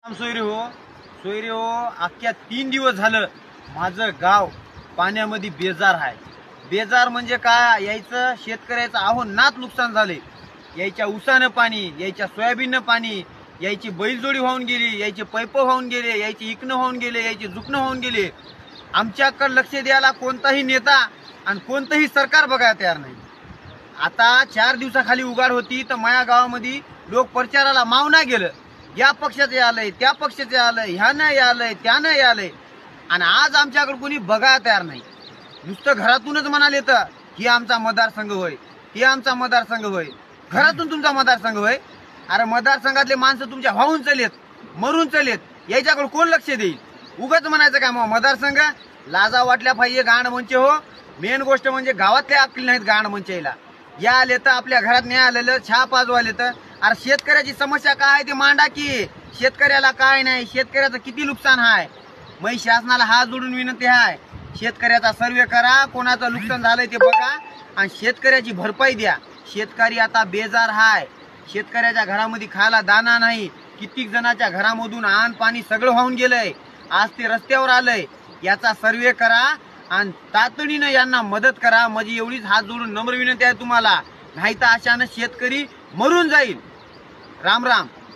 सोयरे हो अख्ख्या 3 दिवस झालं माझं गाव पाण्यामध्ये बेजार आहे। बेजार म्हणजे काय, यायचं शेतकऱ्याचं नात नुकसान झाले। यायच्या उसानं पाणी, यायच्या सोयाबीननं पाणी, यायची बैलजोडी वाहून गेली, यायचे पैप वाहून गेले, यायची इकणं वाहून गेले, यायचे जुकणं वाहून गेले। आमच्याकडे लक्ष द्यायला कोणताही नेता आणि कोणतंही सरकार बघायला तयार नाही। आता 4 दिवसाखाली उघाड होती तर माया गावामध्ये लोक प्रचाराला मावना गेलं, या पक्षाचे आलंय, त्या पक्षाचे आलंय, ह्यानं आलंय, त्यानं आलंय, आणि आज आमच्याकडे कोणी बघायला तयार नाही। नुसतं घरातूनच म्हणाले तर ही आमचा मतदारसंघ होय, ही आमचा मतदारसंघ होय। घरातून तुमचा मतदारसंघ होय? अरे मतदारसंघातले माणसं तुमच्या वाहून चलेत, मरून चलेत, याच्याकडे कोण लक्ष देईल? उगाच म्हणायचं काय मग मतदारसंघ? लाजा वाटल्या पाहिजे गाण मंच हो। मेन गोष्ट म्हणजे गावातल्या अक्कली नाहीत गाण मंचायला। या आले तर आपल्या घरात नाही आलेलं छा पाजवाले तर अरे शेतकऱ्याची समस्या काय आहे ते मांडा की। शेतकऱ्याला काय नाही, शेतकऱ्याचं किती नुकसान आहे। मै शासनाला हात जोडून विनंती आहे, शेतकऱ्याचा सर्वे करा, कोणाचं नुकसान झालंय ते बघा आणि शेतकऱ्याची भरपाई द्या। शेतकरी आता बेजार आहे, शेतकऱ्याच्या घरामध्ये खायला दाना नाही, कित्येक जणांच्या घरामधून अन्न पाणी सगळं वाहून गेलंय, आज ते रस्त्यावर आलंय। याचा सर्वे करा आणि तातडीनं यांना मदत करा। माझी एवढीच हात जोडून नम्र विनंती आहे तुम्हाला, नाही तर अशानं शेतकरी मरून जाईल। राम राम।